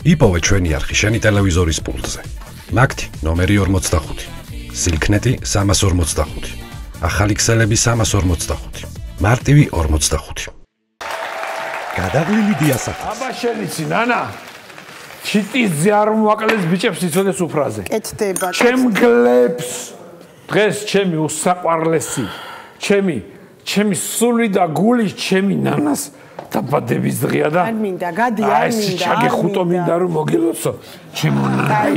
იპოვე ჩვენი არხი შენი ტელევიზორის პულტზე. მაგთი ნომერი 45, სილქნეტი 345, ახალი ქსელები 345, მარტივი 45. გადაღლილი დიასახლი. აბა შენიცი, ნანა. ჩიტიზე არ მოაკლეს ბიჭებს იცოდეს უფრაზე. კეთდება. ჩემ გლებს დღეს ჩემი უსაყვარლესი, ჩემი სული და გული ჩემი ნანას დაბადების დღეა და არ მინდა, გადი, არ მინდა. აი, ჩაგეხუტო მინდა რომ მოგილოცო. ჩემონაი.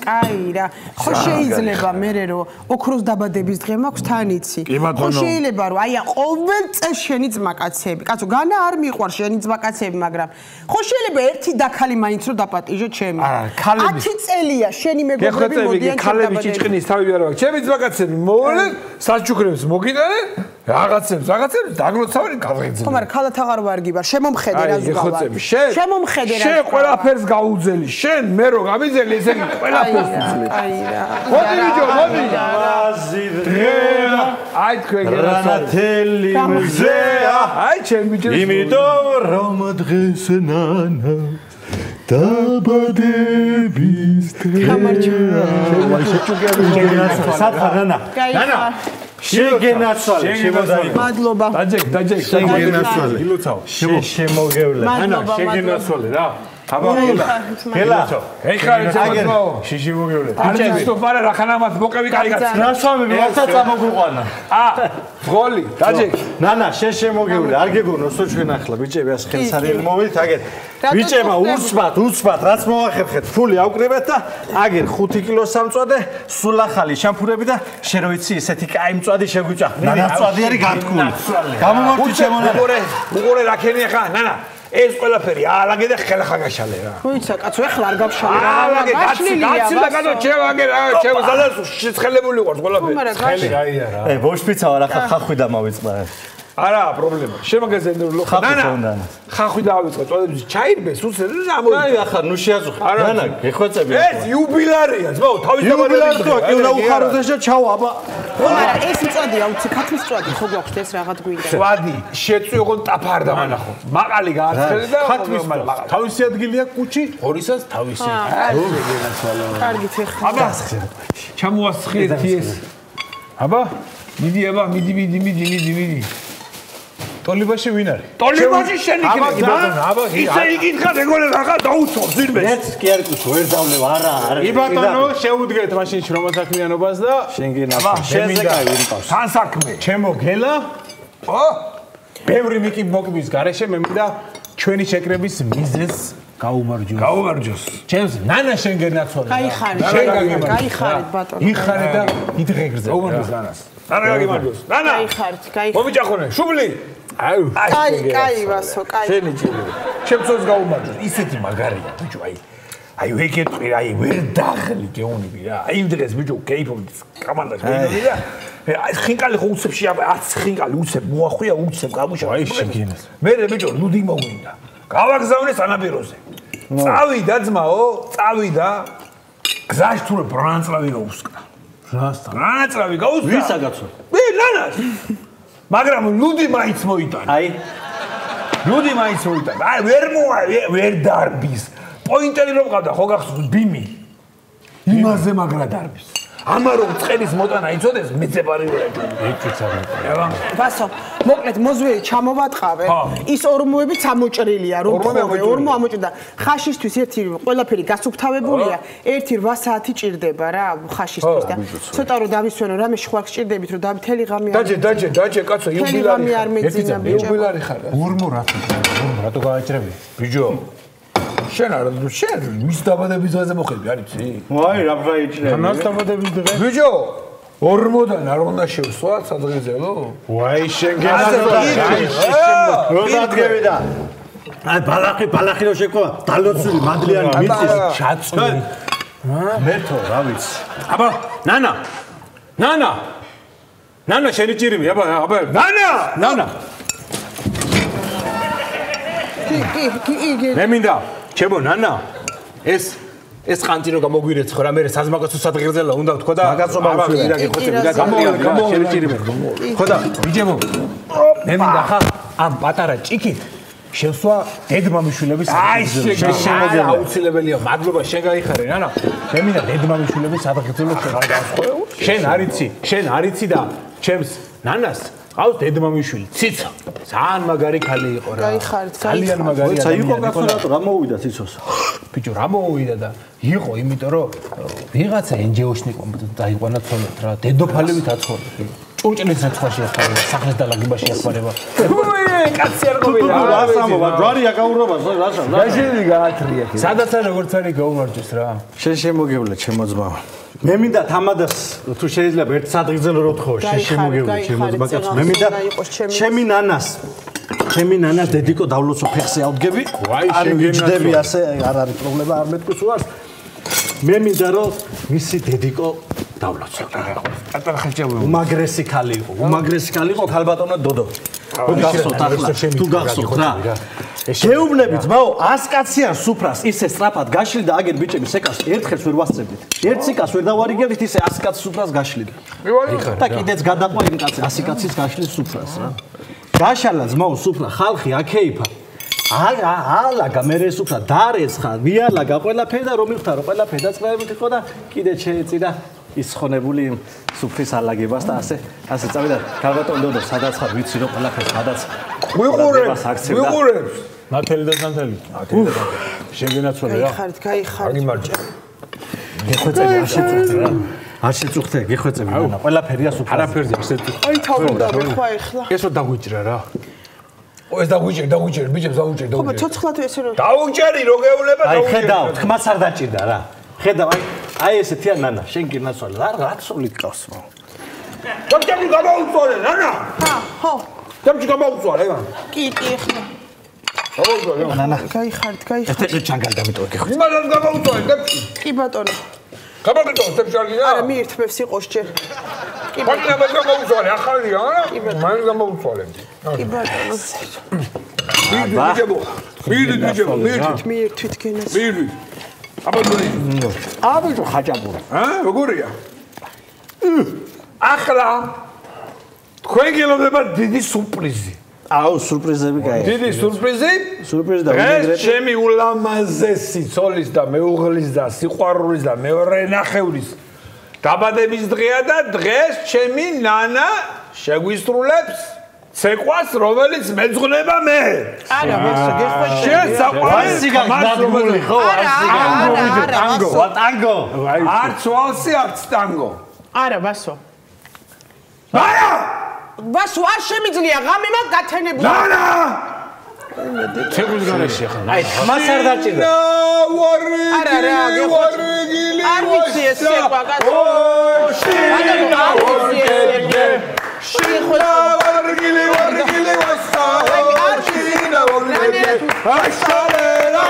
კაირა. ხო შეიძლება მე რომ ოქროს დაბადების დღე მაქვს თან იცი. ხო შეიძლება რომ აი ყოველ წელს შენი ძმაკაცები. კაცო, განა არ მიყვარ შენი ძმაკაცები, მაგრამ ხო შეიძლება ერთი დაქალი მაინც რომ დაპატიჟო ჩემი. 10 წელია შენი მეგობრები მოდიან ჩემ ქალები ჭიჭყინის თავი არ აქვს. ჩემი ძმაკაცები მოვლენ, საჩუქრებს მოგიტანენ, რაღაცებს დაგლოცავენ გავეძნე. ხო, მაგრამ ქალათ აღარ ვარგიბარ, შემომხედე რა ზუგავარ. შემომხედე რა. შენ ყველაფერს გაუძელი. შენ მე რო გამიძელი, ესე იგი ყველაფერს უძელი. მოდი ბიჭო, მოდი. აი თქვენ გერანათელი მზეა. აი ჩემ ბიჭო. იმიტომ რომ დღეს ნანა დაბადების დღეა. ნანა შეგენაცვალე, შემოდაიგო. მადლობა. დაჯექ. შეგენაცვალე. ილოცავ. შემოგევლე. ნანა, შეგენაცვალე რა. აბა, გელა. ეხლა შემოგვაო. შიში მოგევლე. ბიჭები, სტოპარა რა ხანამაც მოყევი კარგად. ნაცვალები, რაცა წამოგვიყვანა. ვღოლი, დაჯექ. ნანა, შენ შემოგევლე. არ გეგონოს თუ ჩვენ ახლა ბიჭები ასე ხელსარიელი მომით, აგერ. ბიჭებმა უცბად, რაც მოახერხეთ, ფული ავკრიბეთ და აგერ 5 კილოს სამწვადე, სულ ახალი შამპურები და შენ რო იცი ესეთი კაი მწვადი შეგვიჭა. ნანა მწვადი არის გათქმული. გამომართი ჩემონა. უყურე რა ქენი ახლა, ნანა. ეს ყველაფერი აალაგე და ხელახაგაშალე რა. ვიცა კაცო, ეხლა არ გავშალე რა. აალაგე, გაცილდა გადო ჩემ ზალას შეცხელებული ყავს ყველაფერი. ხელი რაია რა. ბოშპიცა ვარ ახლა ხახვი დამავიწყდა. არა პრობლემა. შემოგეძენ რო ხახვი ხახვი დავიწყე, წოდებს ჩაირბეს, უსე ამო. აი ახლა ნუ შეაზუხე. ნანა, გეხვეწები. ეს იუბილარია, ძმაო, თავის დაბადების დღეა, კი უნდა უხაროდეს და ჩავა, აბა. ხო, მაგრამ ეს მწვადია, უცი ქათმის მწვადი, ხო გვაქვს ეს რაღაც გვინდა. მწვადი, შეწვი ოღონ ტაფარ და მანახო. მაყალი გააცხელე და ქათმის მწვადი. თავისი ადგილია კუჩი, ორისას თავისი. კარგით ეხლა. აბა, ჩამოასხიეთი ეს. აბა, მიდი. ტოლიბაში ვინ არის? ტოლიბაში შენ იქნები და ისე იკითხა მეგონე რაღა დაუწევს ვინმე. ეს კი არ იკითხო, ვერ დავლევ, არა. კი ბატონო, შეუდგეთ მაშინ შრომა საქმიანობას და შენ გინახა. შენზე კაი ვიყავს. თან საქმე. ჩემო გელა? ხო? ბევრი მიკი მოკბის გარეშე მე მინდა ჩვენი შეკრების მიზეზს გაუმარჯოს. ჩემს ნანა შენ გენაცვალე. გაიხარეთ ბატონო. იხარე და იდღეგრზე. გაუმარჯოს ნანას. ნანა გაგიმარჯოს. ნანა. გაიხარეთ. მომიჭახონე, შუბლი. კაი ვასო, კაი. შენი ჭირი. ჩემწოს გაუმარჯოს. ისეთი მაგარია, ბიჭო, აი ვეკეტყვი, აი ვერ დაღლი გეუნები რა. აი იმ დღეს ბიჭო, კეიფობდი, კამანდას ვიდოდი და აი ხინკალი ხო უცებში, 10 ხინკალი უცებ მოახვია, უცებ გამუშავა. აი შეგინეს. მე ბიჭო, ლუდი მოგვინდა. გავაგზავნე სანაპიროზე. წავიდა ძმაო, წავიდა. გზაში თუ ბრანწლავი გაუსკდა. ბრანწლავი გაუსკდა. ვისაგაცო? მე ნანას. მაგრამ ლუდი მაინც მოიტანა. აი ლუდი მაინც მოიტანა. აი ვერ დარბის. პოინტერი რომ ყავდა, ხო გახსოვს ბიმი. იმაზე მაგრა დარბის. ამა რომ წყენის მოტანა იცოდეს, მეძებარი ვარ. ვასო, მოკლედ მოზვერი ჩამოვატყავე. ის ორმოები წამოჭრილია, რომ ორმო ამოჭრდა. ხაშისთვის ერთი ყველაფერი გასუფთავებულია, ერთი 8 საათი ჭირდება რა, ხაშისთვის და ცოტა რომ დავისვენო, რამე შუა გჭირდებით, რომ მთელი ღამე არ დაჯე, კაცო, იუბილარი არ მეძინა ბიჭო. იუბილარი ხარ. ორმო რატო გააჭრები? ბიჭო შენ არა შენ მის დაბადების დღეზე მოხები არიცი? აი რა გაიჭრები. თანას დაბადების დღე? ბიჭო ორმოდან არ უნდა შევსვა სადღეზე-ლო? ვაი შენ გენაცვალე. რო დადგები და აი ბალახი რო შეკვა, დალოცული მადლიანი მიწის ჩაწვი. მერთო რა ვიცი. აბა ნანა შენი ჭირიმი, აბა ნანა კი მე მინდა ჩემო ნანა ეს ყანწი რო გამოგვირეცხო რა მე საზმაკაცო სადღერძელა უნდა ვთქვა და მაგაცობა და გიხოცები და გამოვა შენ ჭირიმე ხო და ბიჭებო მე მინდა ხა ამ პატარა ჭიქით შევსვა დედმამიშვილების შემოგელა აუცილებელია მადლობა შენ გაიხარე ნანა მე მინდა დედმამიშვილების სადღეგრძელო შენ არიცი და ჩემს ნანას ყავს დედმამიშვილი ციცა ძალიან მაგარი ქალი იყო რა ძალიან მაგარი როცა იყო გახსოვთ რა მოუვიდა ციცოს ბიჭო რა მოუვიდა და იყო იმიტომ რომ ვიღაცა ენჯეოშნიკო დაიყვანა თოლად რა დედოფალივით აცხოვრდა ჭურჭლის რაცხვაში ახლა სახლის დალაგებაში ახმარება კაცი არ ყოფილა რა სამობა ჯვარია გაურობას რაშა გაშენი გაათრია სადაც არ როგორც არის გაუმარჯოს რა შენ შემოგევლა ჩემო ძმა მე მინდა თამადას თუ შეიძლება ერთ სადღეგრძელო რო თხოვო შენ შემოგევლა ჩემო ძმა კაცო მე მინდა ჩემი ნანას დედიკო დავლოცო ფეხზე ავდგები არ მიჯდები ასე არ არის პრობლემა არ მეტყვის უარს მე მინდა რომ მისი დედიკო დავლოცო პატარა ხეჭები უმაგრესი ქალი იყო ქალბატონო დოდო თუ გახსოვთ რა შეუბნები ძმაო 100 კაციან სუფრას ისე სწრაფად გაშლი და აგერ ბიჭები სეკას ერთხელს ვერ ვასწრებდით ერთ სიკას ვერ დავარიგებდით ისე 100 კაც სუფრას გაშლი და კიდეც გადაყვა იმ კაცი 100 კაცის გაშლის სუფრას რა გაშალა ძმაო სუფრა ხალხი აქეიფა ალაგა მე სუფრა დარეცხა ვიალაგა ყველაფერი და რომ მიხთა რომ ყველაფერი დაწყებით იყო და კიდე შეეწირა ის ხონებული სუფრის ალაგებას და ასე წავიდა ქალბატონ დოდო სადაც ხარ ვიცი რომ ყველაფერს სადაც ვიყურებს ნათელი და ნათელი შეგენაცვალე რა გაიხარეთ აგიმარჯო გეხვეწები არ შეწუხდე გეხვეწები და ყველაფერია სუფრა არაფერზე ისეთი აი თავობდა ხო ახლა ესო დაგვიჭრა რა ეს დაგვიჭერ ბიჭებს დაუჭერ ხო ცოცხლად ესე რომ დაუჭერი რო გეულება აი ხედავ თქმაც არ დაჭირდა რა ხედავ აი ესეთია ნანა შენ კი ნაცვალე რა ცოლი გყავს მო დამჭი გამაუწვალე ნანა ხო დამჭი გამაუწვალე კი ხა ნანა გაიხარეთ ეს ჩანგალ დამიტოვე გეხო იმალად გამაუწვალე დამჭი კი ბატონო გამაუწვალე დამჭი არა მიირთმევს იყოს ჯერ კი ბატონო გამაუწვალე ახალია რა მაინც გამაუწვალე კი ბატონო მიირთვით გენას აბა ხაჭაპურა როგორია ახლა თქვენ გელოდება დიდი სურპრიზი აუ სურპრიზები გაიგე დიდი სურპრიზი და ეს ჩემი ულამაზესი ცოლის და მეუღლის და სიყვარულის და მეორე ნახევრის დაბადების დღეა და დღეს ჩემი ნანა შეგვისრულებს ცეკვას რომელიც მეძღვნება მე არა გეხვა შენ საყვარელი გაგდებული ხო ტანგო არც ვალსი არც ტანგო არა ბასო არა ბასო არ შემიძლია ღამე მაგ გათენებული ნანა ცეკვის გარეშე ხა აი თმას არ დაჭირდა არა რა არ ვიცი ეს ცეკვა კაცო ვარგილი ვასა არჩინა ვორნები აშალერა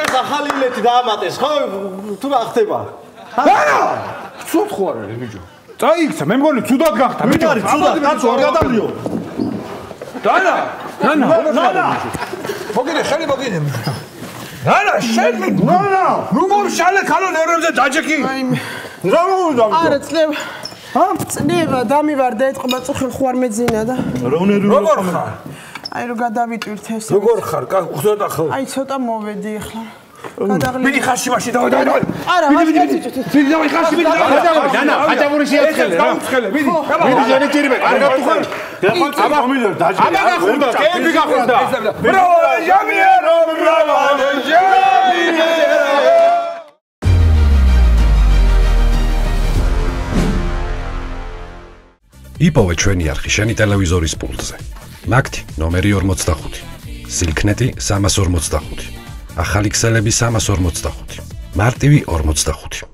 ეს ახალი ლეთი დაამატეს ხო თუ რა ხდება არა ცუდ ხوارელი ბიჭო წაიქცა მე მგონი ცუდად გახდა ვინ არის ცუდად კაცო არ გადავლიო დანა ნანა მოგინე ხელი მოგინე ნანა შენ ნანა ნუ მომშალე ქალო ნერვებზე დაჯექი რა მოვიდა არა წნება დამივარდა ეთყობა წუხილ ხوار მეძინა და როგორ ხარ აი რო გადავიტვირთ ეს როგორ ხარ ხუცოტა ხო აი ცოტა მოვედი ახლა მიდი ხაში მაშინ დავი არა მიდი დავი ხაში მიდი ნანა ხაჭაპური შეეცხელე რა მიდი მიდი ჟენი ჭირიბე არ გატუხარ აბა მომილო დაჭირე აბა გახუნდა კები გახუნდა ბრავო ჟამიერო ბრავო ჟამიერო იპოვე ჩვენი არხი შენი ტელევიზორის პულტზე მაგთი ნომერი 45 სილქნეტი 345 ახალი ქსელები 345 მარტივი 45